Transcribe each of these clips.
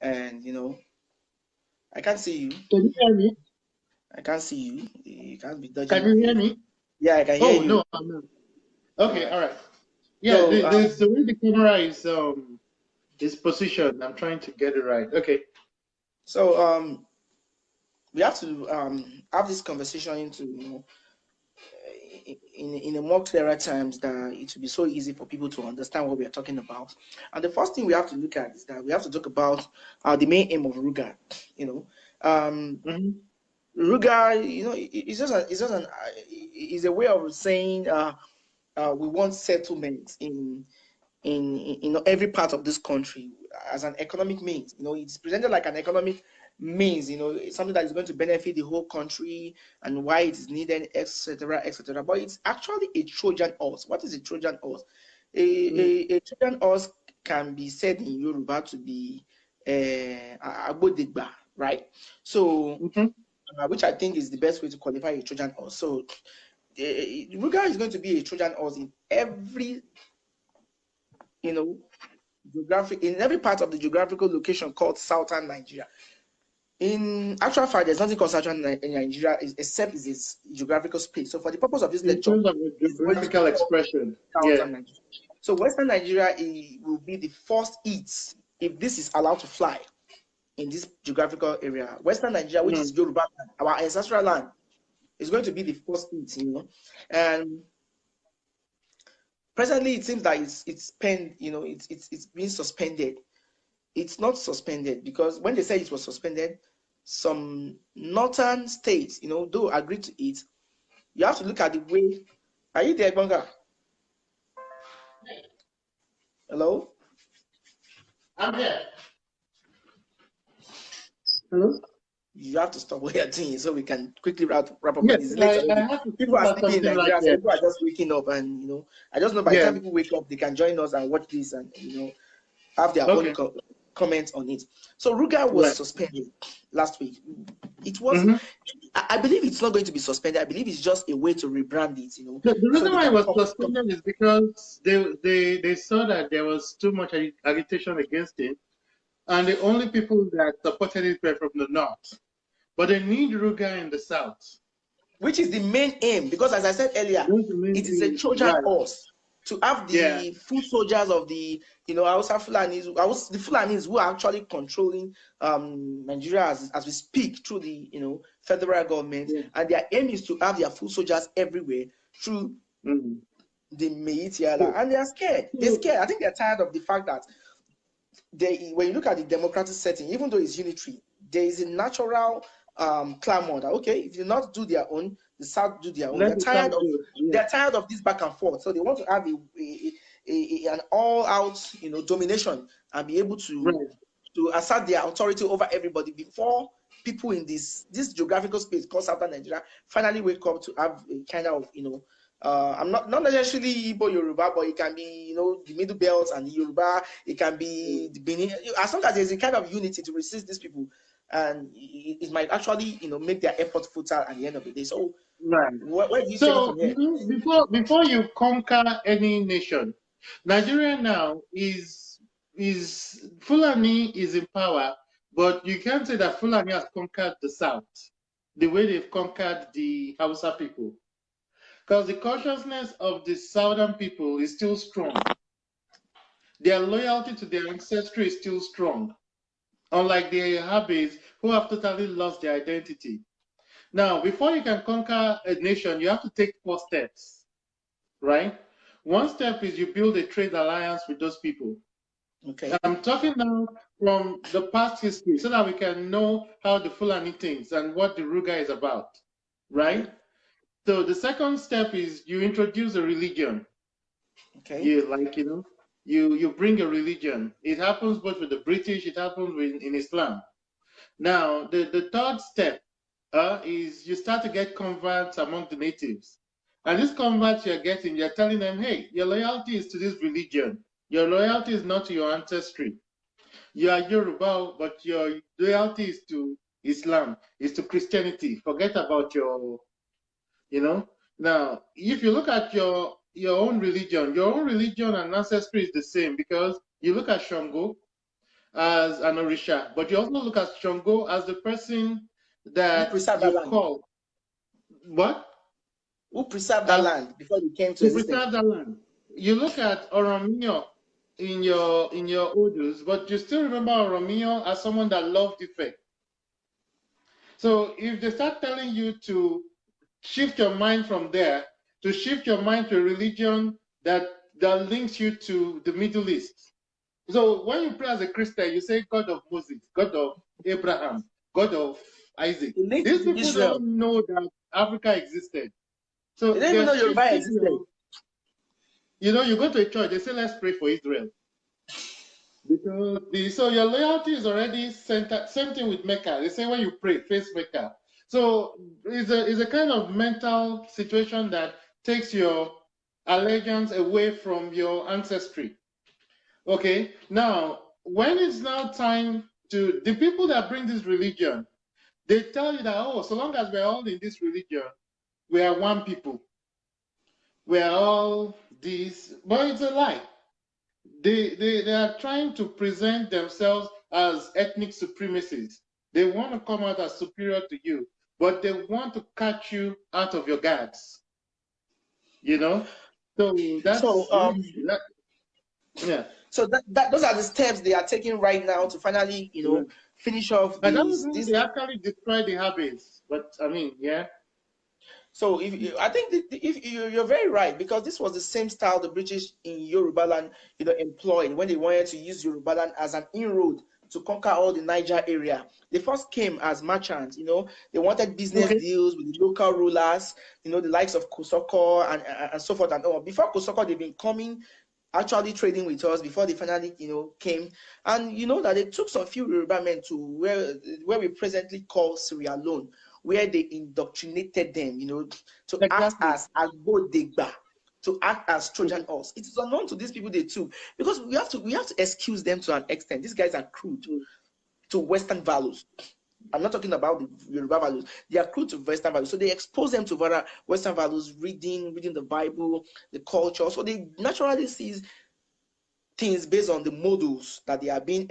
and I can't see you. Can you hear me? I can't see you. You can't be dodging Can my you hear face. me? Yeah, I can hear Oh, you. no, I'm not. All Okay, right. all right. Yeah, So the way the camera is positioned, I'm trying to get it right. Okay. so we have to have this conversation into in a more clearer terms that it will be so easy for people to understand what we are talking about. And the first thing we have to look at is that we have to talk about the main aim of Ruga. You know, Mm-hmm. Ruga. It's a way of saying we want settlement in every part of this country as an economic means. It's presented like an economic means. It's something that is going to benefit the whole country and why it is needed, etc., etc. But it's actually a Trojan horse. What is a Trojan horse? A Trojan horse can be said in Yoruba to be agbodegba, right? So, Mm-hmm. which I think is the best way to qualify a Trojan horse. So, Ruga is going to be a Trojan horse in every you know in every part of the geographical location called southern Nigeria. In actual fact, there's nothing called southern Nigeria except it's its geographical space. So for the purpose of this In lecture, terms of the it's going to be geographical called expression, yeah. southern Nigeria. So western Nigeria will be the first hit if this is allowed to fly in this geographical area. Western Nigeria, which is Mm. Yoruba land, our ancestral land, is going to be the first hit. And presently it seems that it's penned, it's being suspended. It's not suspended because when they say it was suspended, some northern states, though agreed to it. You have to look at the way. Are you there, Bonga? Hello? I'm here. Hello? You have to stop what you're doing so we can quickly wrap up. Yes, It's late I already. have to People think are about sleeping in something right Nigeria, so here. people are just waking up, and I just know by the Yeah. time people wake up, they can join us and watch this and have their own Okay. comments on it. So Ruga was Right. suspended last week. It wasn't. Mm-hmm. I believe it's not going to be suspended. I believe it's just a way to rebrand it, The so reason they why it can was suspended is because they saw that there was too much agitation against it, and the only people that supported it were from the north. But they need Ruga in the south. which is the main aim, because as I said earlier, That's the main it is a thing. Trojan Right. horse to have Yeah. the foot soldiers of the Hausa Fulanis, the Fulanis who are actually controlling Nigeria as we speak through the federal government, Yeah. and their aim is to have their foot soldiers everywhere through Mm. the Meitiala, So, and they are scared. They're so, scared. I think they're tired of the fact that when you look at the democratic setting, even though it's unitary, there is a natural clamor that okay, if you not do their own, the South do their own. let the south do. Yeah. They're tired of this back and forth, so they want to have an all-out domination and be able to Right. assert their authority over everybody before people in this geographical space called Southern Nigeria finally wake up to have a kind of I'm not necessarily Igbo Yoruba, but it can be the Middle Belt and the Yoruba. It can be the Benin. As long as there's a kind of unity to resist these people, and it might actually make their effort futile at the end of the day. So Right. where do you take it So from here? before you conquer any nation, Nigeria now is Fulani is in power, but you can't say that Fulani has conquered the south the way they've conquered the Hausa people. Because the consciousness of the southern people is still strong. Their loyalty to their ancestry is still strong, unlike the Habes who have totally lost their identity. Now, before you can conquer a nation, you have to take 4 steps, right? One step is you build a trade alliance with those people. Okay. I'm talking now from the past history so that we can know how the Fulani thinks and what the Ruga is about, right? Okay. So the second step is you introduce a religion. Okay. You bring a religion. It happens both with the British, it happens in Islam. Now, the third step is you start to get converts among the natives. And these converts you're telling them, hey, your loyalty is to this religion. Your loyalty is not to your ancestry. You are Yoruba, but your loyalty is to Islam, is to Christianity. Forget about Now, if you look at your own religion and ancestry is the same because you look at Shango, as an Orisha, but you also look at Shango as the person Who that preserved that you land? call what? Who preserved that land before it came to To existence? preserve the land. You look at Oromio in your Odus, but you still remember Oromio as someone that loved Ife. So if they start telling you to shift your mind from there, to shift your mind to a religion that links you to the Middle East. So when you pray as a Christian, you say God of Moses, God of Abraham, God of Isaac. It linked These to people Israel. don't know that Africa existed. They So didn't even they're know Yoruba shifting existed. you go to a church, they say, let's pray for Israel. Because so your loyalty is already centered. Same thing with Mecca. They say when you pray, face Mecca. So it's a kind of mental situation that takes your allegiance away from your ancestry. Okay, now when it's now time to the people that bring this religion, they tell you that, oh, so long as we're all in this religion, we are one people. We are all this, but it's a lie. They are trying to present themselves as ethnic supremacists. They want to come out as superior to you, but they want to catch you out of your guards. You know, so So that's yeah. so those are the steps they are taking right now to finally, finish off I don't think this. they actually destroy the habits, but I mean, yeah. So I think if you're very right, because this was the same style the British in Yorubaland, employed when they wanted to use Yorubaland as an inroad to conquer all the Niger area. They first came as merchants, they wanted business Okay. deals with the local rulers, the likes of Kosoko and so forth and on. Before Kosoko, they've been coming, actually trading with us before they finally, came. And that they took some few Yoruba men to where we presently call Sierra Leone, where they indoctrinated them, to act Exactly. as Agbodegba, to act as Trojan horse. It is unknown to these people they took, because we have to excuse them to an extent. These guys are crude to Western values. I'm not talking about the Yoruba values. They are crude to Western values. So they expose them to Western values, reading the Bible, the culture. So they naturally see things based on the models that they are being,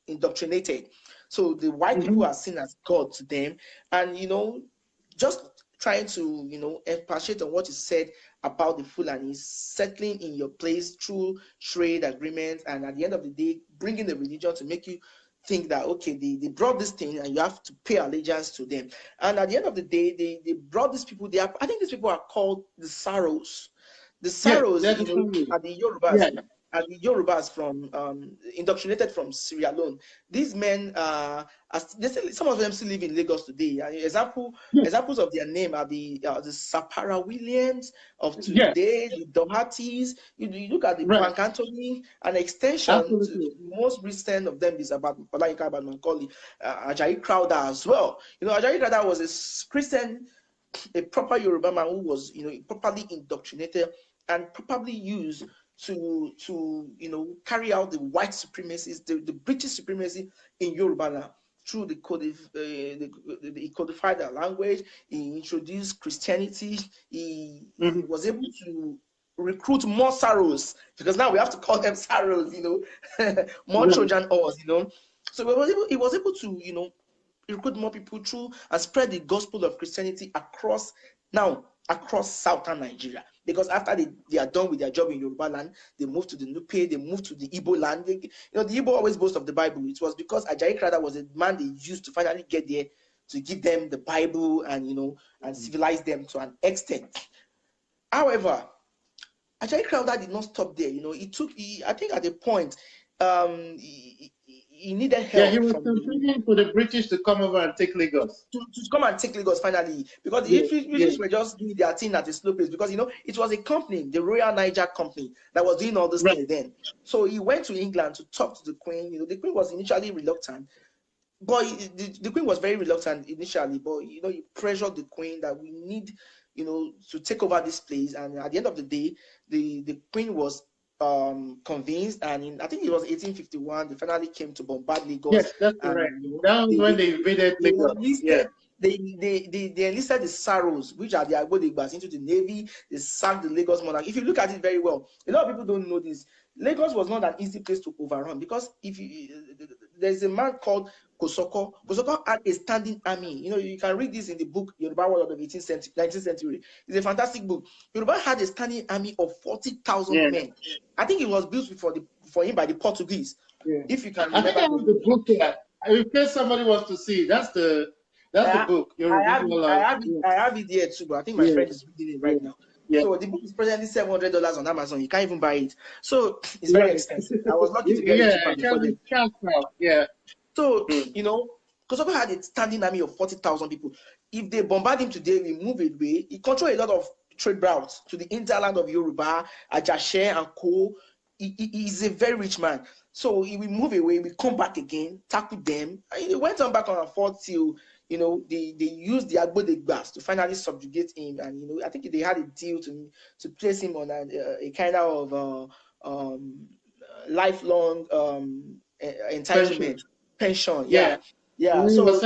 indoctrinated. So the white people are seen as God to them, and just trying to expatiate on what is said about the Fulani, settling in your place through trade agreements, and at the end of the day, bringing the religion to make you think that okay, they brought this thing and you have to pay allegiance to them. And at the end of the day, they brought these people. I think these people are called the Saros. The Yes, Saros, that's the family. are the Yorubas. Yeah. Are the Yorubas from indoctrinated from Sierra Leone. These men some of them still live in Lagos today. Examples of their name are the Sapara Williams of Yeah. today, the Dohertys. You look at the Right. Bank Anthony, an extension to Absolutely. the most recent of them is about Olayinka Macaulay, Ajayi Crowder as well. Ajayi Crowder was a Christian, a proper Yoruba man who was properly indoctrinated and properly used to carry out the white supremacy, the British supremacy in Yoruba through the he codified their language. He introduced Christianity. He was able to recruit more Saros, because now we have to call them Saros, more Right. Trojan horse, So he was able to recruit more people through and spread the gospel of Christianity across southern Nigeria. Because after they are done with their job in Yorubaland, they move to the Nupe, they move to the Iboland. The Igbo always boast of the Bible. It was because Ajayi Crowther was a man they used to finally get there to give them the Bible and civilize them to an extent. However, Ajayi Crowther did not stop there. I think at a point, he needed Yeah, he help was from campaigning for the British to come over and take Lagos. to come and take Lagos finally, because the Yeah, yeah, British were just doing their thing at a slow pace, because it was a company, the Royal Niger Company, that was doing all these right. things then. So he went to England to talk to the Queen. The Queen was initially reluctant, but the Queen was very reluctant initially, but he pressured the Queen that we need to take over this place. And at the end of the day, the Queen was convinced, and I think it was 1851 they finally came to bombard Lagos, Yes, that's correct. and That was when they invaded they Lagos. Yeah. They enlisted the Saros, which are the Agbodegbas, into the navy. They sacked the Lagos monarch. If you look at it very well, a lot of people don't know this. Lagos was not an easy place to overrun, because there's a man called Kosoko. Kosoko had a standing army. You can read this in the book Yoruba World of the 18th century, 19th century. It's a fantastic book. Yoruba had a standing army of 40,000 men. I think it was built for him by the Portuguese. Yeah. If you can I think I have the book here. In case somebody wants to see, that's the book. I have it here too, but I think my friend is reading it right now. Yeah. So the book is presently $700 on Amazon. You can't even buy it. So it's very expensive. I was lucky to get it cheaper before then. So, Kosoko had a standing army of 40,000 people. If they bombard him today, we move away. He controlled a lot of trade routes to the hinterland of Yoruba, Ajashe and Co. He's a very rich man. So he will move away, we come back again, tackle them. And he went on back on and forth till, they used the Agbodegbas to finally subjugate him. And, I think they had a deal to place him on a kind of lifelong entitlement. Pension. Yeah. So, one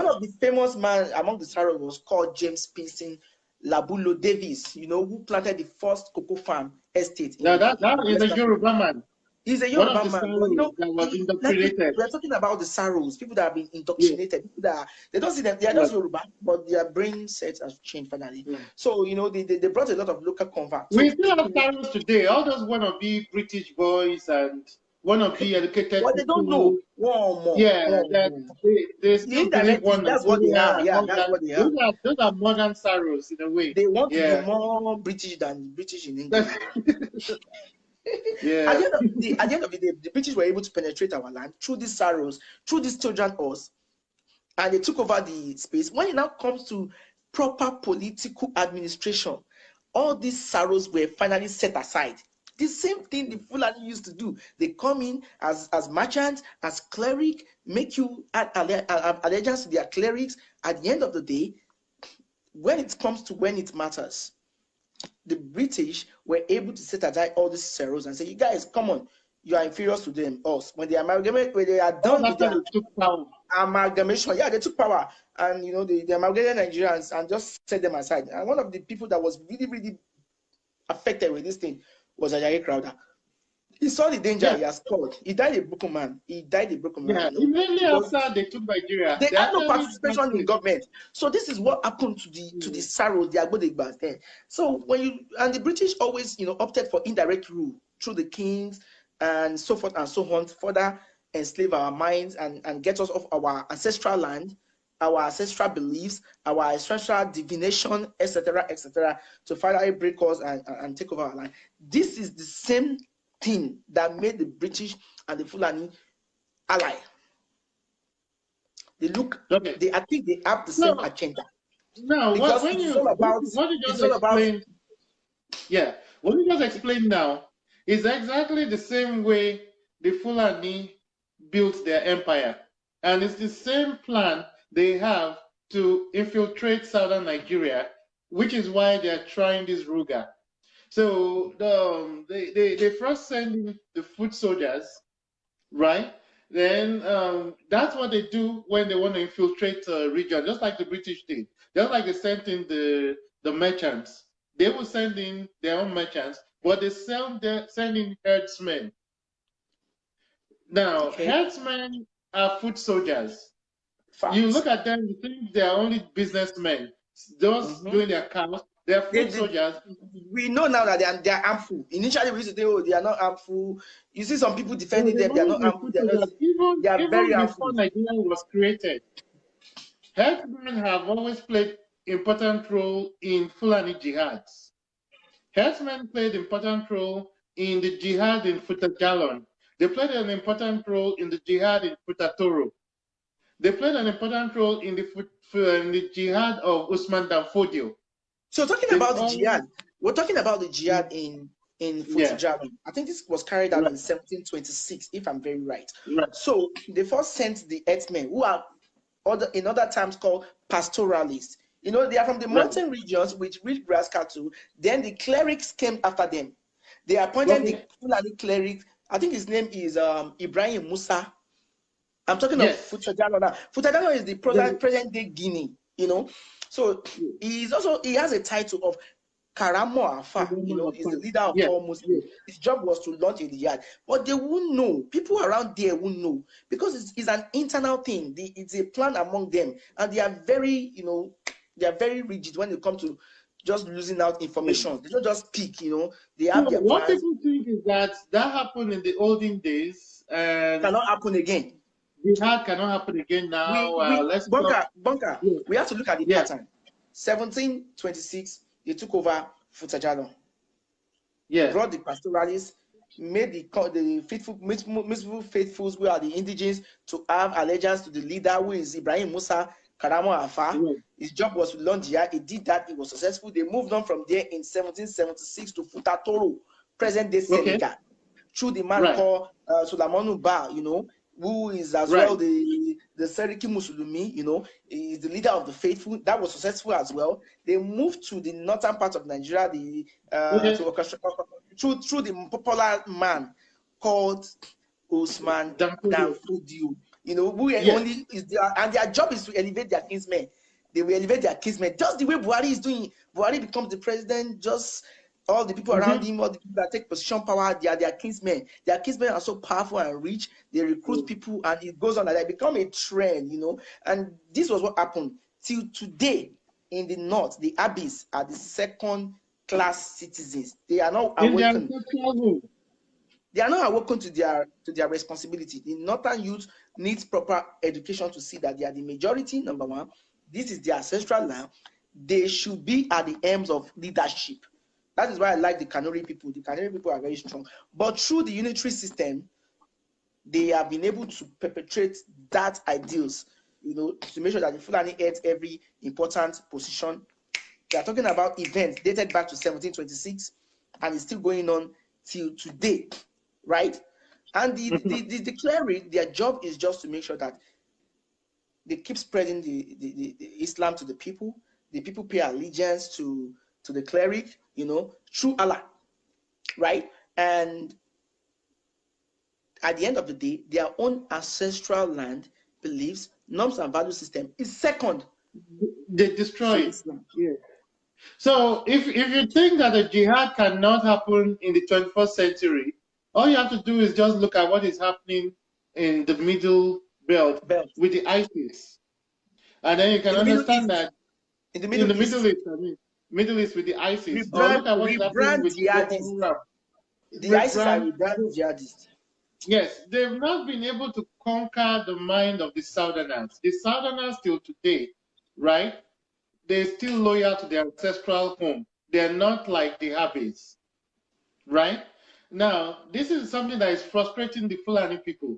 of the famous men among the Saros was called James Pinson Labulo Davis, who planted the first cocoa farm estate. That is a Yoruba man. He's a Yoruba man. That was indoctrinated. We're talking about the Saros, people that have been indoctrinated. People that they don't see them, they are just Yoruba, but their brain sets have changed finally. So, they brought a lot of local converts. We still have Saros today. All those wannabe British boys and wannabe educated but they don't know. They still believe one. That's what they are. Yeah, that's what they are. Those are modern Saros in a way. They want to be more British than British in England. At the end of the day, the British were able to penetrate our land through these Saros, through these Trojan horse, and they took over the space. When it now comes to proper political administration, all these Saros were finally set aside. The same thing the Fulani used to do. They come in as merchants, as cleric, make you add allegiance to their clerics. At the end of the day, when it comes to when it matters, the British were able to set aside all these Saros and say, "You guys, come on, you are inferior to them." Us, when they amalgamate, when they are done with their amalgamation, they took power, and they amalgamated Nigerians and just set them aside. And one of the people that was really, really affected with this thing was Ajayi Crowther. He saw the danger he has caused. He died a broken man. Immediately after they took Nigeria, they had no participation in government. So this is what happened to the Saros, the Agbodegbas then. So the British always opted for indirect rule through the kings and so forth and so on, further enslave our minds and get us off our ancestral land, our ancestral beliefs, our ancestral divination, etc., to finally break us and take over our land. This is the same thing that made the British and the Fulani ally. I think they have the same agenda. No, what you just explained now is exactly the same way the Fulani built their empire. And it's the same plan they have to infiltrate southern Nigeria, which is why they're trying this Ruga. So they first send in the foot soldiers, right? Then that's what they do when they want to infiltrate a region, just like the British did. Just like they sent in the merchants. They will send in their own merchants, but they send in herdsmen. Now, herdsmen are foot soldiers. Facts. You look at them, you think they are only businessmen, those doing their cows. They are foot soldiers. We know now that they are harmful. Initially, we used to think, oh, they are not harmful. You see some people defending them, they are not harmful. They are very harmful. Before Nigeria was created, herdsmen have always played important role in Fulani jihads. Herdsmen played important role in the jihad in Futajalon. They played an important role in the jihad in Futatoro. They played an important role in the jihad of Usman Danfodio. So talking about the jihad, we're talking about the jihad in Futajalon. I think this was carried out in 1726, if I'm very right. So they first sent the herdsmen, who are in other terms called pastoralists. They are from the mountain regions which reach grass cattle. Then the clerics came after them. They appointed the Fulani cleric. I think his name is Ibrahim Musa. I'm talking of Yes. Futajano now. Futajano is the present day Guinea, you know. So he has a title of Karamo Afa, you know, he's the leader of all Muslims. His job was to launch a jihad, but they won't know. People around there won't know because it's an internal thing. It's a plan among them, and they are very, you know, they are very rigid when it comes to just losing out information. They don't just speak, you know. They have their what plans. people think is that happened in the olden days, and cannot happen again. Jihad cannot happen again now. Let's Bunker. We have to look at the pattern. 1726, they took over Futajano. Yeah. Brought the pastoralists, made the faithfuls who are the indigenes to have allegiance to the leader who is Ibrahim Musa Karamo Afa. His job was to launch jihad. He did that. It was successful. They moved on from there in 1776 to Futatoro, present-day Senegal, through the man called Sulamanu Ba, you know, who is as well the Seriki Musulumi, you know, is the leader of the faithful. That was successful as well. They moved to the northern part of Nigeria, through the popular man called Usman Danfodio, you know, who only is there, and their job is to elevate their kinsmen. They will elevate their kinsmen, just the way Buhari is doing. Buhari becomes the president, just all the people around him, all the people that take position power, they are their kinsmen. Their kinsmen are so powerful and rich. They recruit people, and it goes on like that. It become a trend, you know. And this was what happened till today in the north. The Ibos are the second-class citizens. They are not awakened. They are not awakened to their responsibility. The northern youth needs proper education to see that they are the majority. Number one, this is their ancestral land. They should be at the helms of leadership. That is why I like the Kanuri people. The Kanuri people are very strong. But through the unitary system, they have been able to perpetrate that ideals, you know, to make sure that the Fulani heads every important position. They are talking about events dated back to 1726, and it's still going on till today, right? And the cleric, their job is just to make sure that they keep spreading the Islam to the people. The people pay allegiance to the cleric, you know, through Allah, right? And at the end of the day, their own ancestral land, beliefs, norms, and value system is second. They destroy it. Yeah. So if you think that a jihad cannot happen in the 21st century, all you have to do is just look at what is happening in the middle belt with the ISIS. And then you can understand that in the Middle East, I mean, Middle East with the ISIS. Or look at what's happening with jihadists. The ISIS are rebranded jihadists. Yes, they've not been able to conquer the mind of the Southerners. The Southerners till today, right? They're still loyal to their ancestral home. They're not like the Ibos, right? Now, this is something that is frustrating the Fulani people.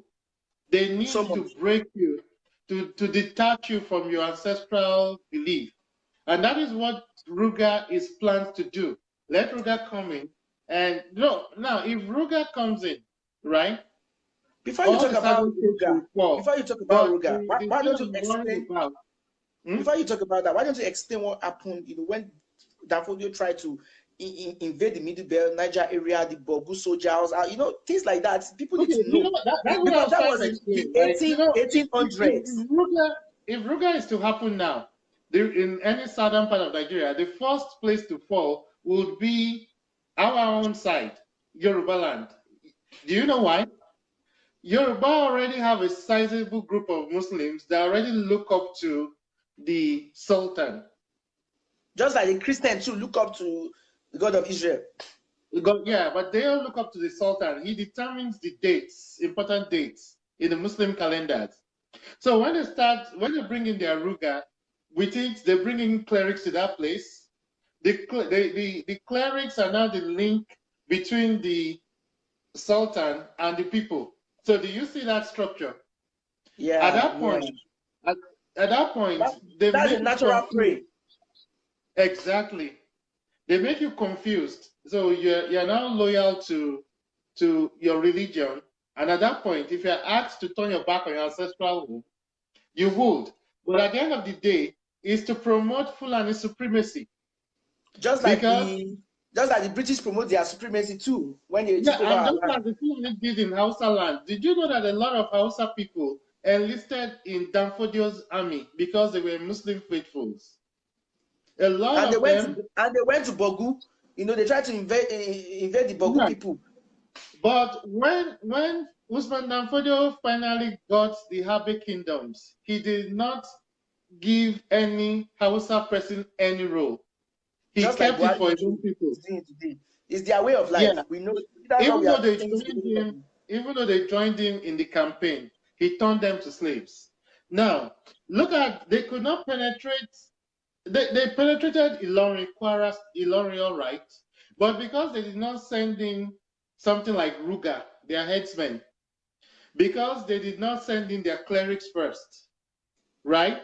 They need to break you, to detach you from your ancestral belief. And that is what Ruga is planned to do. Let Ruga come in. And no, now, if Ruga comes in, right? Before you talk about Ruga, why don't you explain? Before you talk about that, why don't you explain what happened? You know, when Danfodio tried to invade the Middle Belt, Niger area, the Bogu soldiers, you know, things like that. People need to know. You know that was the 1800s. If Ruga is to happen now, in any southern part of Nigeria, the first place to fall would be our own side, Yorubaland. Do you know why? Yoruba already have a sizable group of Muslims that already look up to the Sultan. Just like the Christians too look up to the God of Israel. Yeah, but they all look up to the Sultan. He determines the dates, important dates in the Muslim calendars. So when they bring in their Ruga, with it, they bring in clerics to that place. The clerics are now the link between the Sultan and the people. So do you see that structure? Yeah. At that point, at that point, that's a natural prey. Exactly. They make you confused. So you're now loyal to your religion. And at that point, if you're asked to turn your back on your ancestral home, you would. But at the end of the day, it's to promote Fulani supremacy. Just like the British promote their supremacy too when they took over. And just like the Fulani did in Hausa land. Did you know that a lot of Hausa people enlisted in Danfodio's army because they were Muslim faithfuls. A lot And they of went them. to Bogu. You know, they tried to invade the Bogu Right. people. But when Usman Danfodio finally got the Habe kingdoms, he did not give any Hausa person any role. He Just like kept it Buhari for his own people. is doing today. It's their way of life. Yeah. We know that's what Even we though are they things joined him, even though they joined him in the campaign, he turned them to slaves. Now, look at, they could not penetrate. They penetrated Ilorin, Kwara, Ilorin, all right, but because they did not send in something like Ruga, their headsmen, because they did not send in their clerics first, right?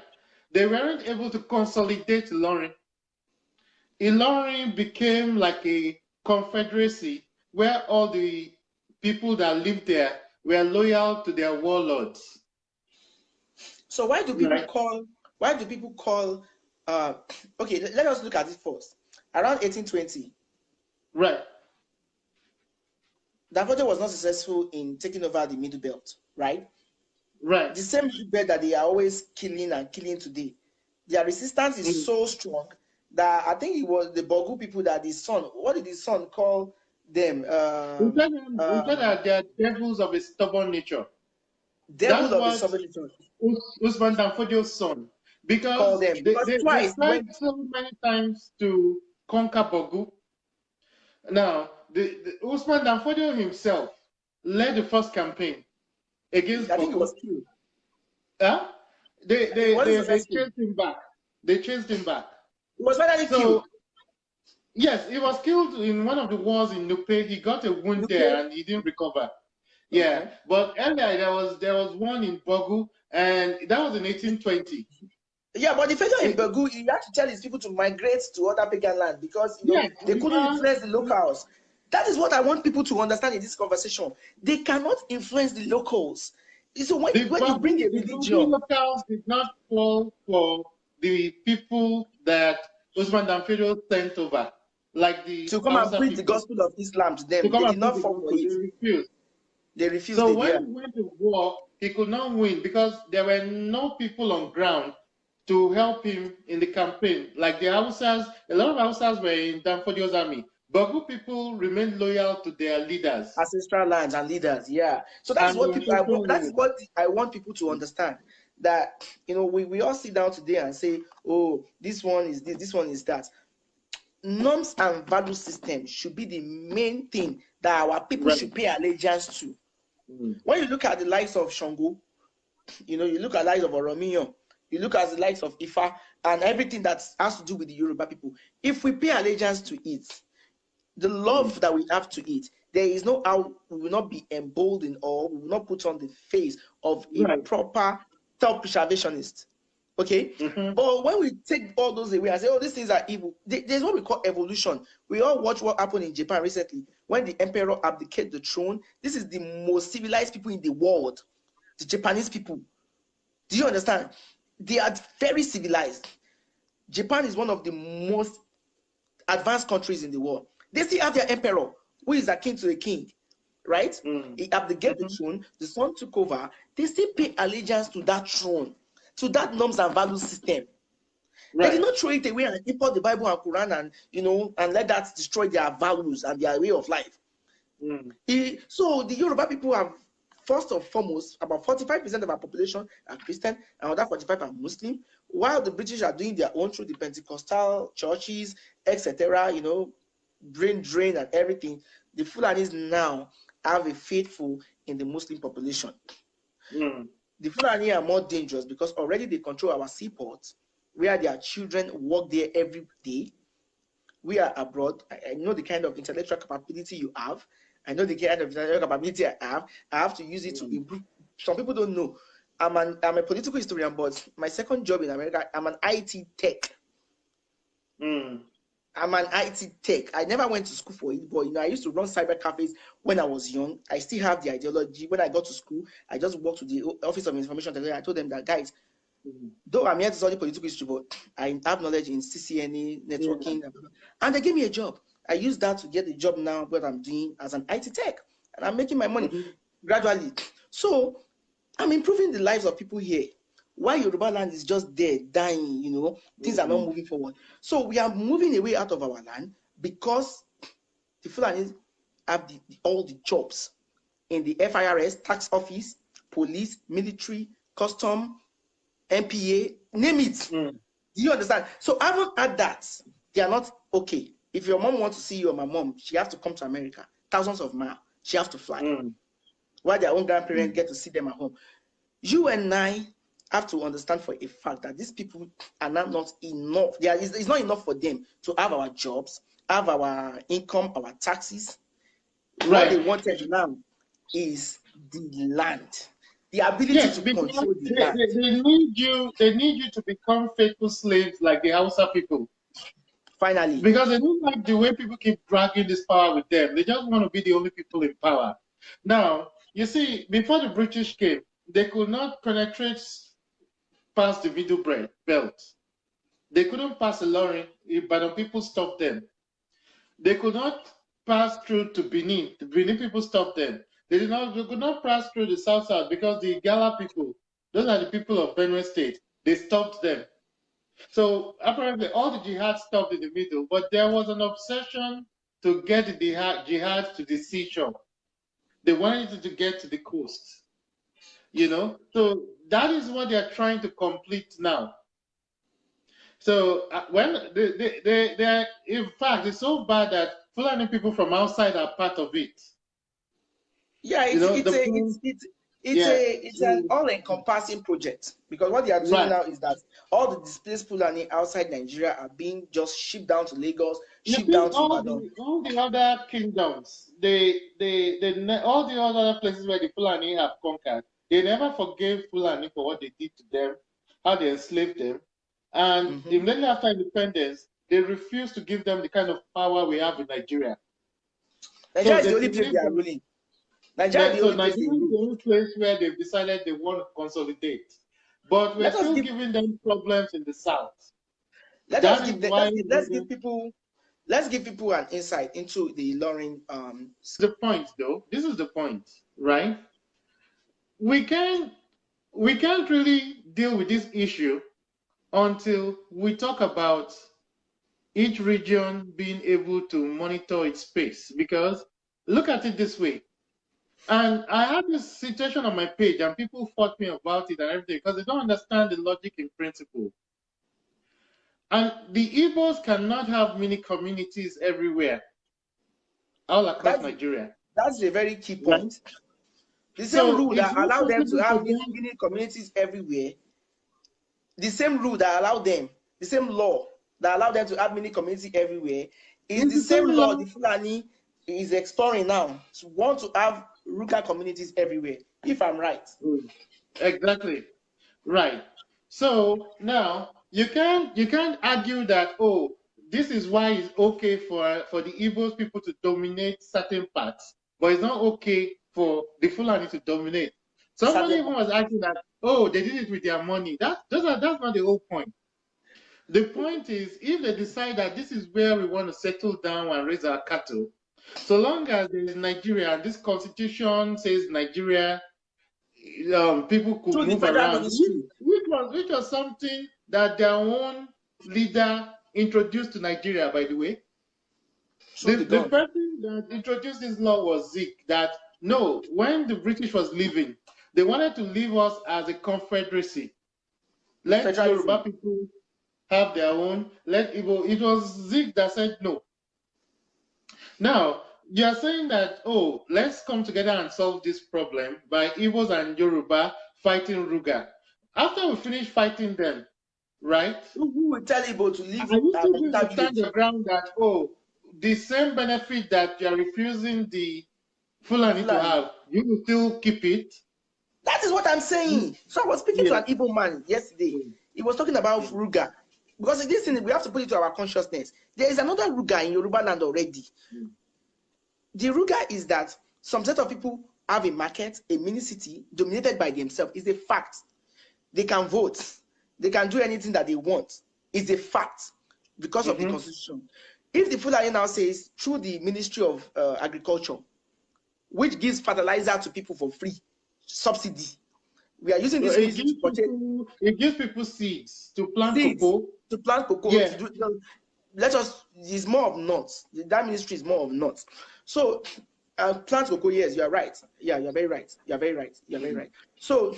They weren't able to consolidate Ilorin. Ilorin became like a confederacy where all the people that lived there were loyal to their warlords. So why do people Right. call okay, let us look at it first. Around 1820, Right. Danfodio was not successful in taking over the Middle Belt, right? Right. The same Middle Belt that they are always killing today. Their resistance is so strong that I think it was the Bogu people that the son, what did the son call them? We said that they are devils of a stubborn nature. Devil That's of the what Sovereign. Usman Danfodio's son, Call because them because they twice tried when so many times to conquer Bogu. Now, the Usman Danfodio himself led the first campaign against I think it Bogu. was killed. Huh? It wasn't They successful. chased him back. They chased him back. It was finally killed. Yes, he was killed in one of the wars in Nupe. He got a wound there and he didn't recover. Yeah, but earlier there was one in Bogu, and that was in 1820. Yeah, but the failure in Bogu, he had to tell his people to migrate to other pagan land because they couldn't influence the locals. That is what I want people to understand in this conversation. They cannot influence the locals. So when you bring a religion, the locals did not fall for the people that Usman Danfodio sent over, like the to come and preach the gospel of Islam to them. They did not fall for it. They refused. They refused. So when he went to war, he could not win because there were no people on ground to help him in the campaign. Like the Hausas, a lot of Hausas were in Danfodio's army. Bogu people remained loyal to their leaders. Ancestral lands and leaders, yeah. So that's what that is what I want people to understand. That we all sit down today and say, oh, this one is this one is that. Norms and value system should be the main thing that our people should pay allegiance to. When you look at the likes of Shango, you look at the likes of Oromiyan, you look at the likes of Ifa, and everything that has to do with the Yoruba people. If we pay allegiance to it, the love that we have to it, there is no how we will not be emboldened or we will not put on the face of a proper self-preservationist. Okay, but when we take all those away and say, oh, these things are evil, there's what we call evolution. We all watch what happened in Japan recently when the emperor abdicated the throne. This is the most civilized people in the world, the Japanese people. Do you understand? They are very civilized. Japan is one of the most advanced countries in the world. They still have their emperor, who is akin to a king, right? He abdicated the throne, the son took over. They still pay allegiance to that throne, to that norms and value system. They did not throw it away and import the Bible and Quran and let that destroy their values and their way of life. So the Yoruba people have, first and foremost, about 45% of our population are Christian and other 45% are Muslim, while the British are doing their own through the Pentecostal churches, etc., brain drain and everything. The Fulanis now have a faithful in the Muslim population. The Fulani are more dangerous because already they control our seaports, where their children work there every day. We are abroad. I know the kind of intellectual capability you have. I know the kind of intellectual capability I have. I have to use it to improve. Some people don't know. I'm a political historian, but my second job in America, I'm an IT tech. I'm an IT tech. I never went to school for it, but I used to run cyber cafes when I was young. I still have the ideology. When I got to school, I just walked to the Office of Information Technology. I told them that, guys, though I'm here to study political history, but I have knowledge in CCNA, networking, and they gave me a job. I used that to get the job now, what I'm doing as an IT tech, and I'm making my money gradually. So I'm improving the lives of people here. Why Yorubaland is just there, dying, you know, things are not moving forward. So we are moving away out of our land because the Fulani have all the jobs in the FIRS, tax office, police, military, custom, MPA, name it. Do you understand? So I haven't had that. They are not okay. If your mom wants to see you or my mom, she has to come to America, thousands of miles. She has to fly. While their own grandparents get to see them at home. You and I have to understand for a fact that these people are not enough. It's not enough for them to have our jobs, have our income, our taxes. What they wanted now is the land, the ability to control the land. They need you to become faithful slaves like the Hausa people. Finally. Because they don't like the way people keep dragging this power with them. They just want to be the only people in power. Now, you see, before the British came, they could not penetrate past the middle belt. They couldn't pass a lorry, but the people stopped them. They could not pass through to Benin. The Benin people stopped them. They could not pass through the South because the Gala people, those are the people of Benue State, they stopped them. So apparently all the jihad stopped in the middle, but there was an obsession to get the jihad to the seashore. They wanted to get to the coast, you know. So that is what they are trying to complete now. So when they in fact, it's so bad that Fulani people from outside are part of it. Yeah, it's an all-encompassing project, because what they are doing now is that all the displaced Fulani outside Nigeria are being just shipped down to Lagos, shipped down to Iboland. All the other kingdoms, all the other places where the Fulani have conquered, they never forgave Fulani for what they did to them, how they enslaved them. And immediately after independence, they refused to give them the kind of power we have in Nigeria. Nigeria is the only place they are ruling. Nigeria is the only place where they've decided they want to consolidate. But we're still giving them problems in the south. Let's give people an insight into the Ilorin. The point, though, this is the point, right? We can't really deal with this issue until we talk about each region being able to monitor its space. Because look at it this way. And I had this situation on my page and people fought me about it and everything because they don't understand the logic in principle. And the Ibos cannot have mini communities everywhere, all across Nigeria. That's a very key point. The same rule that allow them to have mini communities everywhere, the same rule that allow them, the same law that allow them to have mini community everywhere, is the same law the Fulani is exploring now to want to have Ruga communities everywhere, if I'm right. Exactly. Right. So now you can't argue that, oh, this is why it's okay for the Ibos people to dominate certain parts, but it's not okay for the Fulani to dominate. Somebody even was arguing that, oh, they did it with their money. That's not the whole point. The point is, if they decide that this is where we want to settle down and raise our cattle, so long as there is Nigeria, and this constitution says Nigeria, people could move around, which was something that their own leader introduced to Nigeria, by the way. The person that introduced this law was Zeke, that no, when the British was leaving, they wanted to leave us as a confederacy. Let Yoruba people have their own, let Igbo. It was Zeke that said no. Now, you're saying that, oh, let's come together and solve this problem by Ibos and Yoruba fighting Ruga. After we finish fighting them, right? Who will tell Igbo to leave? I used to stand the ground that, oh, the same benefit that you're refusing the Fulani to have, you will still keep it. That is what I'm saying. So I was speaking to an Igbo man yesterday. He was talking about Ruga. Because this thing, we have to put it to our consciousness. There is another Ruga in Yorubaland already. The Ruga is that some set of people have a market, a mini city, dominated by themselves. It's a fact. They can vote. They can do anything that they want. It's a fact because of the constitution. If the Fulani now says, through the Ministry of Agriculture, which gives fertilizer to people for free, subsidy, We are using Well, this ministry to purchase it gives people seeds to plant seeds, cocoa. to plant cocoa. Yeah. To do, let us. It's more of nuts. That ministry is more of nuts. So, plant cocoa. Yes, you are right. Yeah, you are very right. You are very right. You are very right. So,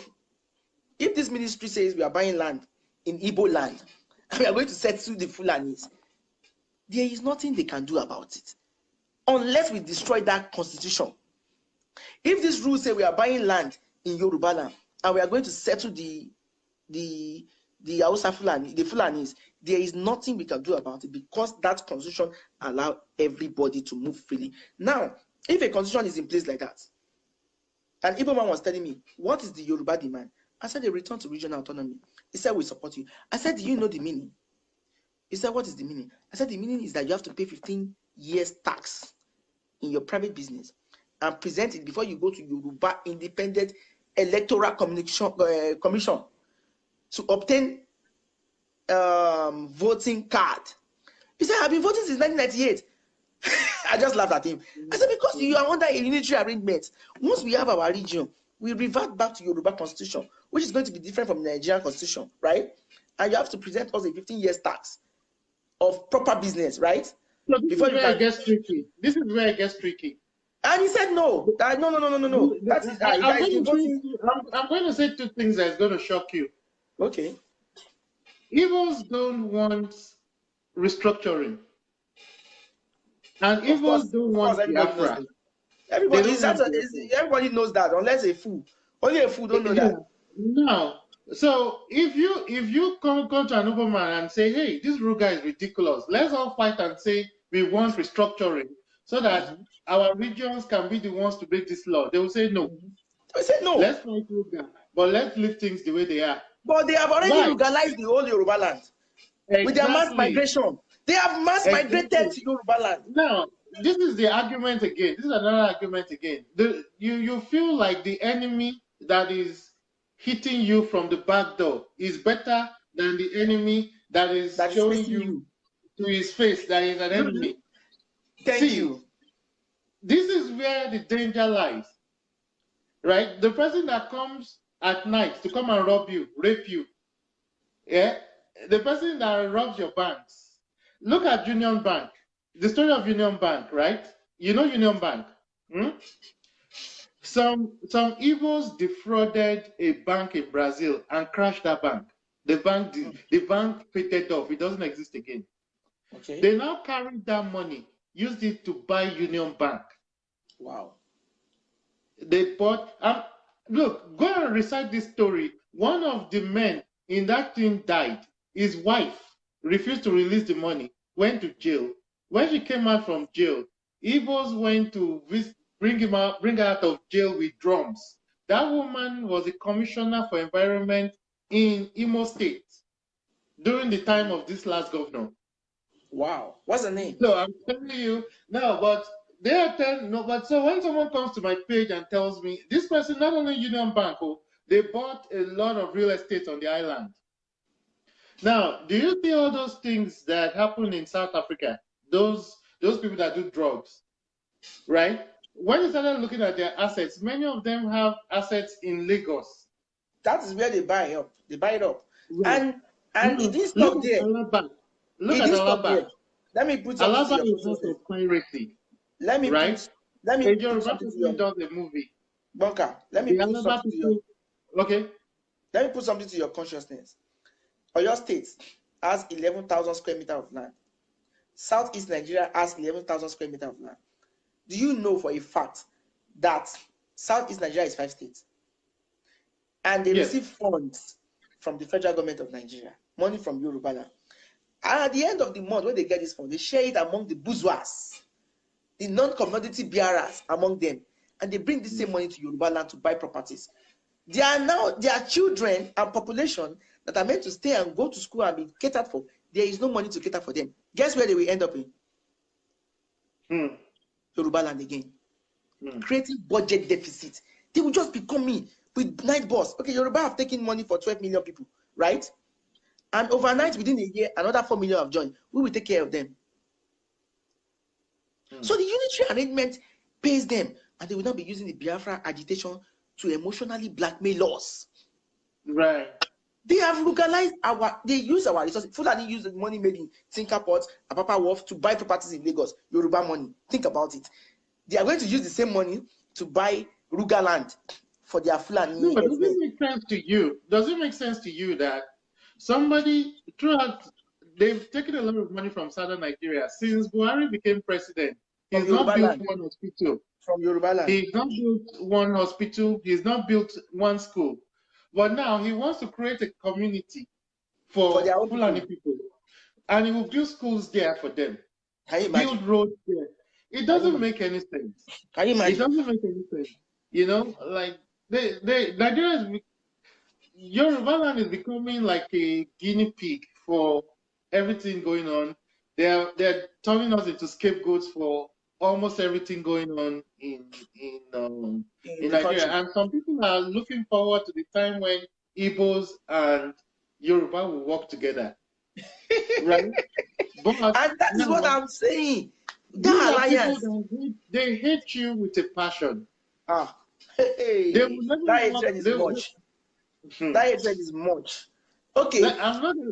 if this ministry says we are buying land in Iboland and we are going to settle the Fulanis, there is nothing they can do about it unless we destroy that constitution. If this rule say we are buying land in Yorubaland and we are going to settle the Hausa Fulani, the Fulanis, there is nothing we can do about it because that constitution allows everybody to move freely. Now, if a constitution is in place like that, and Igbo man was telling me, what is the Yoruba demand? I said, a return to regional autonomy. He said, we support you. I said, do you know the meaning? He said, what is the meaning? I said, the meaning is that you have to pay 15 years tax in your private business and present it before you go to Yoruba Independent Electoral Commission to obtain voting card. He said, I've been voting since 1998. I just laughed at him. I said, because you are under a unitary arrangement. Once we have our region, we revert back to Yoruba constitution, which is going to be different from the Nigerian constitution, right? And you have to present us a 15 years tax of proper business, right? So this is where it gets tricky. This is where it gets tricky. And he said, no. No. That is, I'm going to say two things that's going to shock you. Okay. Ibos don't want restructuring. And Ibos don't want Biafra. Everybody knows that, unless a fool. Only a fool don't know that. No. So if you come to an Igbo man and say, hey, this Ruga is ridiculous, let's all fight and say we want restructuring so that our regions can be the ones to break this law. They will say no. They say no. Let's fight Ruga, but let's leave things the way they are. But they have already Rugalized the whole Yorubaland with their mass migration. They have mass migrated to Yorubaland. Now, this is the argument again. This is another argument again. You feel like the enemy that is hitting you from the back door is better than the enemy that is showing you to his face that is an enemy. Thank you. This is where the danger lies, right? The person that comes at night to come and rob you, rape you, yeah, the person that robs your banks. Look at Union Bank. The story of Union Bank, right? You know Union Bank. Some Ibos defrauded a bank in Brazil and crashed that bank. The bank faded off. It doesn't exist again. Okay. They now carried that money, used it to buy Union Bank. Wow. They bought. Look, go and recite this story. One of the men in that thing died. His wife refused to release the money, went to jail. When she came out from jail, Ibos went to bring her out of jail with drums. That woman was a commissioner for environment in Imo State during the time of this last governor. Wow. What's the name? So I'm telling you, no, but they are telling, no, but so when someone comes to my page and tells me, this person, not only Union Bank, they bought a lot of real estate on the island. Now, do you see all those things that happen in South Africa? Those people that do drugs, right? When you started looking at their assets, many of them have assets in Lagos. That is where they buy it up. They buy it up. Right. And it didn't stop there. Look at Alaba. Let me put something Alaba is also piracy. Let me put something to you. Does a movie. Bunker, let me put something to you. Okay. Let me put something to your consciousness. Oyo State has 11,000 square meters of land. Southeast Nigeria has 11,000 square meters of land. Do you know for a fact that Southeast Nigeria is 5 states? And they receive funds from the federal government of Nigeria, money from Yorubaland. And at the end of the month, when they get this fund, they share it among the bourgeois, the non-commodity bearers among them. And they bring the same money to Yorubaland to buy properties. They are now, their children and population that are meant to stay and go to school and be catered for, there is no money to cater for them. Guess where they will end up in? Yorubaland again. Creating budget deficit. They will just be coming with night boss. Okay, Yoruba have taken money for 12 million people, right? And overnight, within a year, another 4 million have joined. We will take care of them. So the unitary arrangement pays them, and they will not be using the Biafra agitation to emotionally blackmail us. Right. They have Rugalized they use our resources. Fulani use the money made in Tinkerport, Apapa Wharf to buy properties in Lagos, Yoruba money. Think about it. They are going to use the same money to buy Rugaland for their Fulani. No, does it make sense to you? Does it make sense to you that somebody throughout they've taken a lot of money from southern Nigeria since Buhari became president? He's not built one hospital. From Yorubaland. He's not built one hospital. He's not built one school. But now he wants to create a community for their Fulani people. And he will build schools there for them. Can you imagine? Build roads there. It doesn't make any sense. Can you imagine? It doesn't make any sense. You know, like Nigeria is, Yorubaland is becoming like a guinea pig for everything going on. They're turning us into scapegoats for almost everything going on in Nigeria. Country. And some people are looking forward to the time when Ibos and Yoruba will work together. Right? But and that is what I'm saying. That alliance. They hate you with a passion. Hey, that hatred is much. That hatred is much. Okay.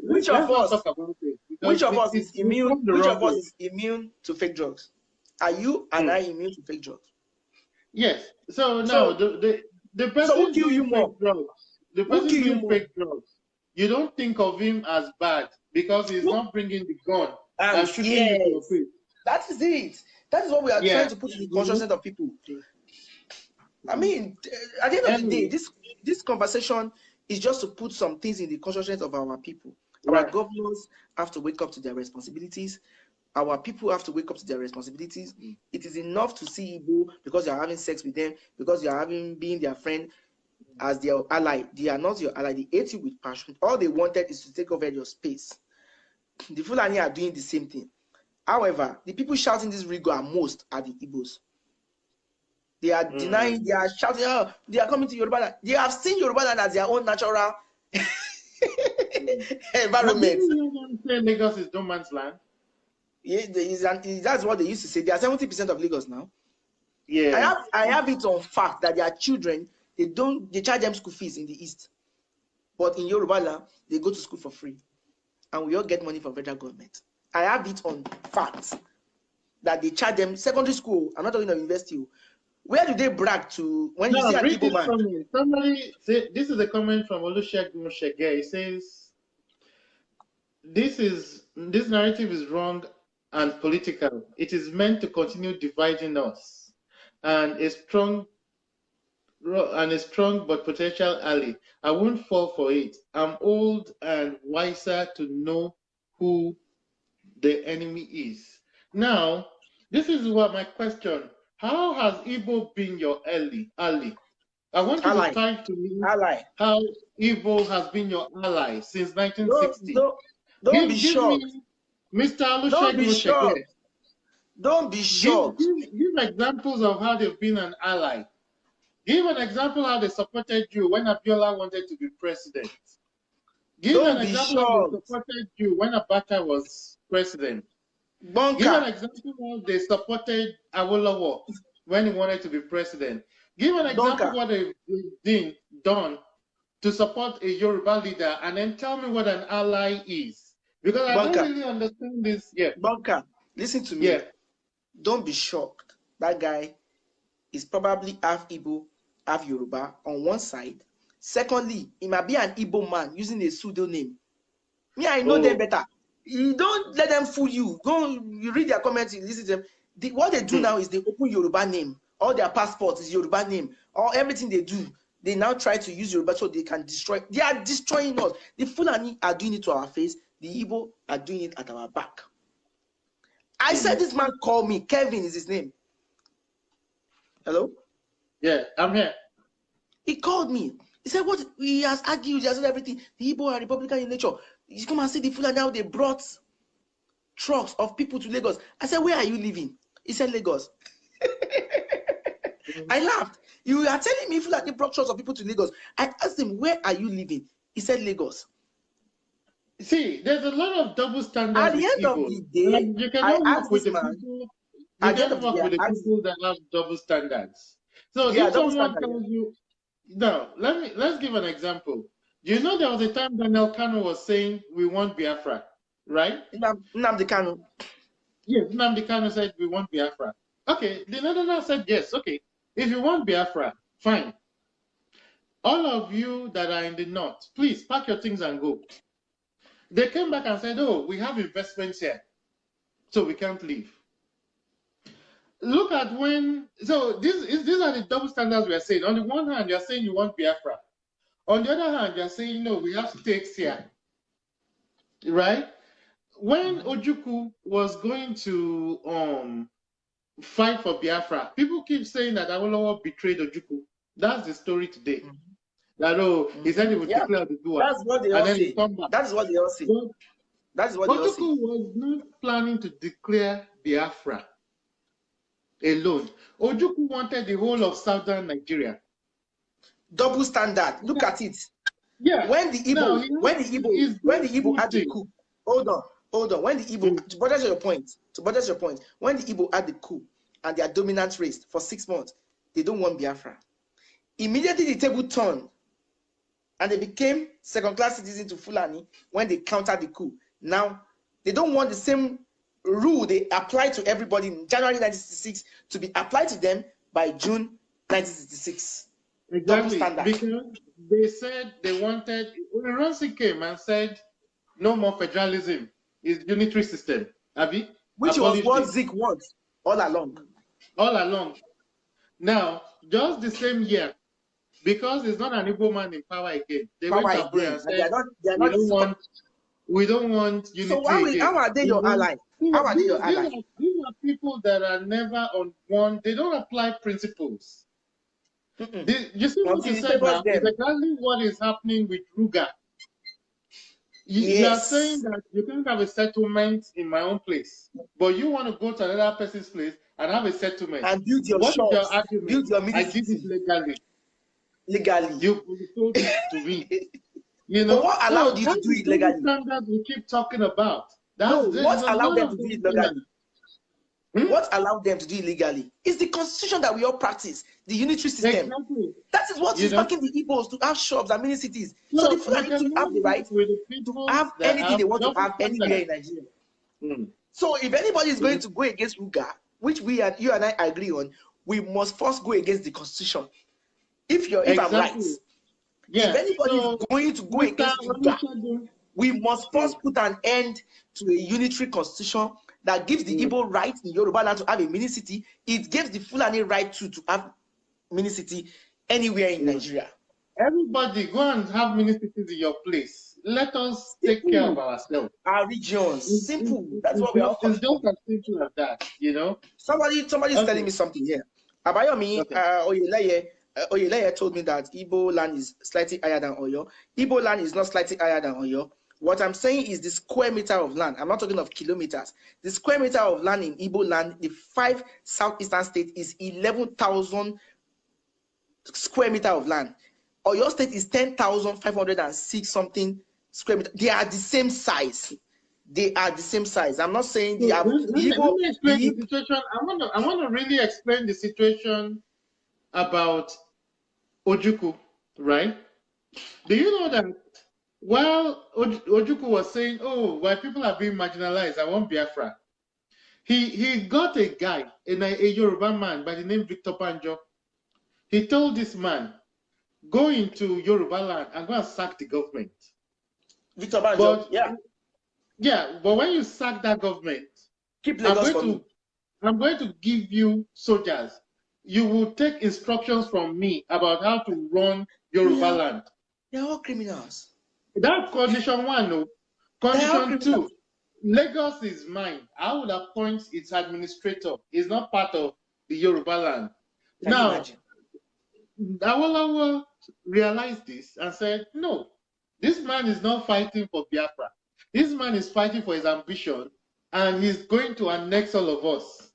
Which of us is immune? Which of us is immune to fake drugs? Are you and I immune to fake drugs? Yes. So now the person who kill you more? The person doing fake drugs, you don't think of him as bad because he's not bringing the gun and shooting you in your face. That is it. That is what we are trying to put in the consciousness of people. I mean, at the end of the day, this conversation is just to put some things in the consciousness of our people. Our governors have to wake up to their responsibilities. Our people have to wake up to their responsibilities. It is enough to see Igbo because you are having sex with them, because you are being their friend as their ally. They are not your ally. They hate you with passion. All they wanted is to take over your space. The Fulani are doing the same thing. However, the people shouting this Ruga most are the Ibos. They are denying, they are shouting, oh, they are coming to Yorubaland. They have seen Yorubaland as their own natural environment. Didn't you say Lagos is no man's land? Yeah, that's what they used to say. They are 70% of Lagos now. Yeah. I have it on fact that their children, they charge them school fees in the East. But in Yorubaland, they go to school for free. And we all get money from federal government. I have it on fact that they charge them secondary school. I'm not talking about university. Where do they brag to when you see an Igbo man? Somebody say, this is a comment from Olusegun Shege. He says, this narrative is wrong and political. It is meant to continue dividing us. And a strong but potential ally. I won't fall for it. I'm old and wiser to know who the enemy is. Now, this is what my question. How has Igbo been your ally? I want you to type to me how Igbo has been your ally since 1960. Don't be shocked. Mr. Olusegun, don't be shocked. Give examples of how they've been an ally. Give an example how they supported you when Abiola wanted to be president. Give an example how they supported you when Abacha was president. Give an example how they supported Awolowo when he wanted to be president. Give an example of what they've done to support a Yoruba leader, and then tell me what an ally is. Because I don't really understand this. Yeah. Bunker, listen to me. Yeah. Don't be shocked. That guy is probably half Igbo, half Yoruba on one side. Secondly, he might be an Igbo man using a pseudonym. Me, I know them better. You don't let them fool you. You read their comments, you listen to them. What they do now is they open Yoruba name. All their passports is Yoruba name. Or everything they do, they now try to use Yoruba so they can destroy. They are destroying us. The Fulani are doing it to our face. The Igbo are doing it at our back. I said this man called me. Kevin is his name. Hello? Yeah, I'm here. He called me. He said, what? He has argued, he has said everything. The Igbo are Republican in nature. You come and see the Fulani now, they brought trucks of people to Lagos. I said, where are you living? He said, Lagos. I laughed. You are telling me Fulani brought trucks of people to Lagos. I asked him, where are you living? He said, Lagos. See, there's a lot of double standards. At the end of the day, like, you cannot work with the people. You cannot work with the people that have double standards. So if someone tells you, no, let's give an example. You know, there was a time Daniel Kanu was saying we want Biafra, right? Nnamdi Kanu. Yes, Nnamdi Kanu said we want Biafra. Okay, the Netherlands said yes. Okay, if you want Biafra, fine. All of you that are in the north, please pack your things and go. They came back and said, oh, we have investments here, so we can't leave. Look at so these are the double standards we are saying. On the one hand, you're saying you want Biafra. On the other hand, you're saying, no, we have stakes here, right? When Ojukwu was going to fight for Biafra, people keep saying that Awolowo betrayed Ojukwu. That's the story today. That, he said he would declare the war. That's what they all say. That is what they all say. That is what they all say. Ojukwu was not planning to declare Biafra alone. Ojukwu wanted the whole of southern Nigeria. Double standard. Look at it. Yeah. When the Igbo had the coup. Hold on. When the Igbo, to buttress your point, when the Igbo had the coup and their dominant race for 6 months, they don't want Biafra. Immediately the table turned and they became second-class citizens to Fulani when they countered the coup. Now, they don't want the same rule they applied to everybody in January 1966 to be applied to them by June 1966. Exactly, because they said they wanted, Ronsi came and said, no more federalism, it's unitary system. Abi? Which was what Zik wants all along. All along. Now, just the same year, because it's not an Igbo man in power again, they went up and said, we don't want unity. So how are they your ally? How are they your ally? These are people that are never on one, they don't apply principles. You see what you said now is exactly what is happening with Ruga. You are saying that you can't have a settlement in my own place, but you want to go to another person's place and have a settlement. And build your shops, build your I did it legally. Legally. You told it to me. You know, but what allowed you to do it legally? Standards we keep talking about. What allowed them to do it legally? What allowed them to do it legally? It's the constitution that we all practice, the unitary system. Exactly. That is what is backing the Ibos to have shops and many cities. So the Fulani to have the right to have anything they want to have anywhere in Nigeria. So if anybody is going to go against Ruga, which you and I agree on, we must first go against the constitution. If I'm right, if anybody is going to go against Ruga, we must first put an end to a unitary constitution that gives the Igbo right in Yorubaland to have a mini city. It gives the Fulani right to have mini city anywhere in Nigeria. Everybody go and have mini cities in your place. Let us take care of ourselves. Our regions. Simple. That's what we are. It's just as simple as that, you know. Somebody is telling me something here. Abayomi Oyeleye told me that Iboland is slightly higher than Oyo. Iboland is not slightly higher than Oyo. What I'm saying is the square meter of land. I'm not talking of kilometers. The square meter of land in Iboland, the 5 southeastern states, is 11,000 square meter of land. Oyo State is 10,506 something square meter. They are the same size. They are the same size. I'm not saying they are. Let me explain the situation. I want to really explain the situation about Ojukwu, right? Do you know that while Ojukwu was saying, "Oh, why people are being marginalized, I want Biafra," he got a guy, a Yoruba man by the name Victor Banjo. He told this man, "Go into Yorubaland and go and sack the government." Victor Banjo, yeah, but when you sack that government, keep Lagos for me. I'm going to give you soldiers. You will take instructions from me about how to run Yorubaland. They're all criminals. That's condition 1. No. Condition 2, Lagos is mine. I would appoint its administrator. It's not part of the Yorubaland. Now, Awolowo realized this and said, no, this man is not fighting for Biafra. This man is fighting for his ambition, and he's going to annex all of us.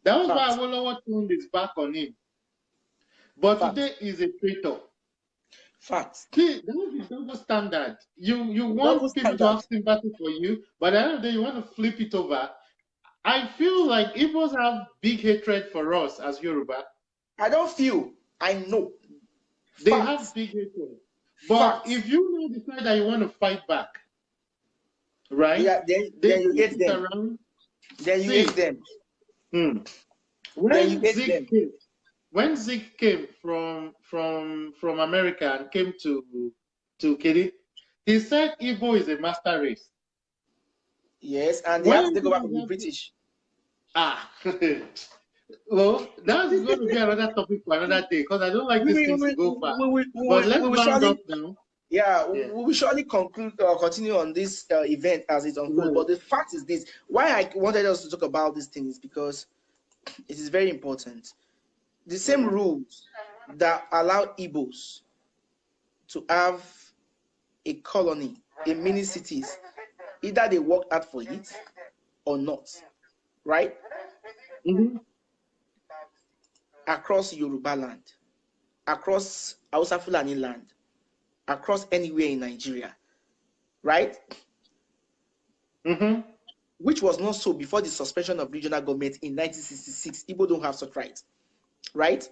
That was why Awolowo turned his back on him. But today he's a traitor. Facts. See, that is the double standard. You want people to have sympathy for you, but at the end of the day, you want to flip it over. I feel like Ibos have big hatred for us as Yoruba. I don't feel. I know. They have big hatred. But Facts. if you now decide that you want to fight back, right? Yeah, then They you flip hate it them. around. Then you See, hate them. hmm, Then you when hate Zeke them. came, when Zeke came from America and came to Kiri, he said Igbo is a master race. Yes, and they have to When take over from the British. ah, well, that's going to be another topic for another day because I don't like We these will, things to go far. But let's we will round up surely, now. yeah, Yeah. we will surely conclude or continue on this event as it unfolds. Right. But the fact is this: why I wanted us to talk about these things because it is very important. The same Mm-hmm. rules that allow Ibos to have a colony in many cities, either they worked out for it or not, right? Mm-hmm. Across Yorubaland, across Hausa Fulani land, across anywhere in Nigeria, right? Mm-hmm. Which was not so before the suspension of regional government in 1966. Igbo don't have such rights, right?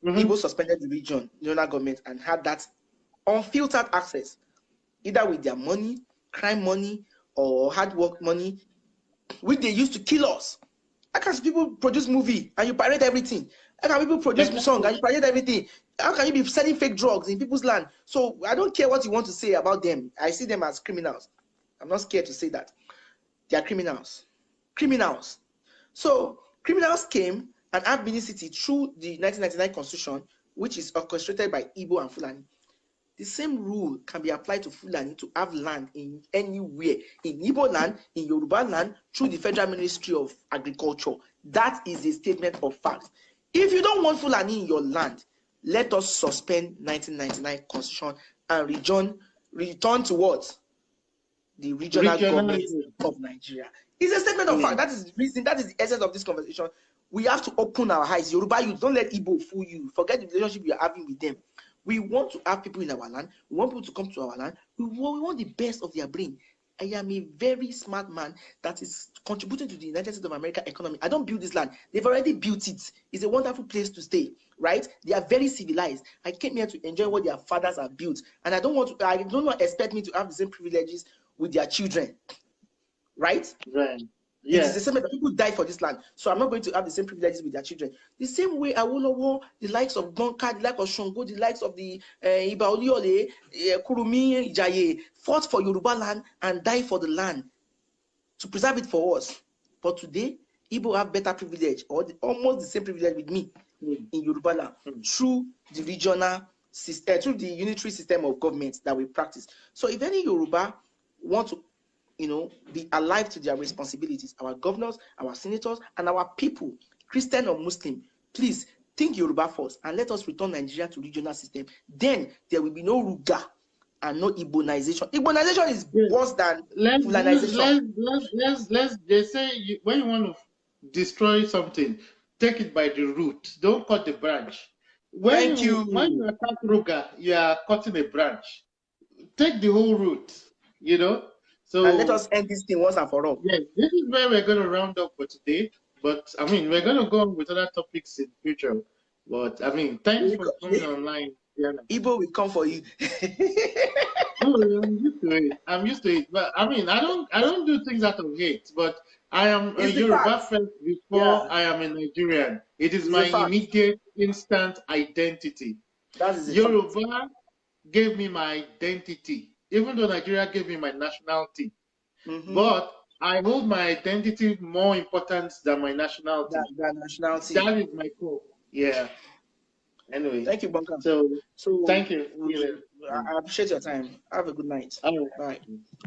Mm-hmm. Igbo suspended the regional government, and had that unfiltered access, either with their money, crime money, or hard work money, which they used to kill us. How can people produce movie and you pirate everything? How can people produce song Exactly. and you pirate everything? How can you be selling fake drugs in people's land? So I don't care what you want to say about them. I see them as criminals. I'm not scared to say that. They are criminals. Criminals. So criminals came and had city through the 1999 constitution, which is orchestrated by Igbo and Fulani. The same rule can be applied to Fulani to have land in anywhere, in Iboland, in Yorubaland, through the Federal Ministry of Agriculture. That is a statement of fact. If you don't want Fulani in your land, let us suspend 1999 constitution and return to what? The regional government Regionalism. of Nigeria. It's a statement of fact. That is the reason, that is the essence of this conversation. We have to open our eyes. Yoruba, you don't let Igbo fool you. Forget the relationship you're having with them. We want to have people in our land. We want people to come to our land. We want the best of their brain. I am a very smart man that is contributing to the United States of America economy. I don't build this land. They've already built it. It's a wonderful place to stay, right? They are very civilized. I came here to enjoy what their fathers have built. And I don't want expect me to have the same privileges with their children, right? Right. It is Yeah. the same that people die for this land. So I'm not going to have the same privileges with their children. The same way Awolowo, the likes of Gonka, the likes of Shongo, the likes of the Ibaoliole, Kurumi, Ijaye, fought for Yoruba land and died for the land to preserve it for us. But today, Igbo have better privilege, or almost the same privilege with me in Yoruba land through the regional system, through the unitary system of government that we practice. So if any Yoruba want to be alive to their responsibilities, our governors, our senators, and our people, Christian or Muslim, please think Yoruba first and let us return Nigeria to regional system. Then there will be no Ruga and no Ibonization. Ibonization is worse than Fulanization. They say when you want to destroy something, take it by the root. Don't cut the branch. Thank When you you. attack Ruga, you are cutting a branch. Take the whole root, you know. So And let us end this thing once and for all. yes, this is where we're going to round up for today. But I mean, we're going to go on with other topics in future. But I mean, thanks for coming online, Diana. Igbo will come for you. No, I'm used to it. I'm used to it. But I mean, I don't do things out of hate. But I am a It's the Yoruba fact. first before Yeah, I am a Nigerian. It is it's my a fact. immediate, instant identity. That is a fact. Yoruba gave me my identity, even though Nigeria gave me my nationality. But I hold my identity more important than my nationality. That nationality. That is my core. Yeah. Anyway. Thank you, Bunker. So So thank you. See you later. I appreciate your time. Have a good night. All right. Bye.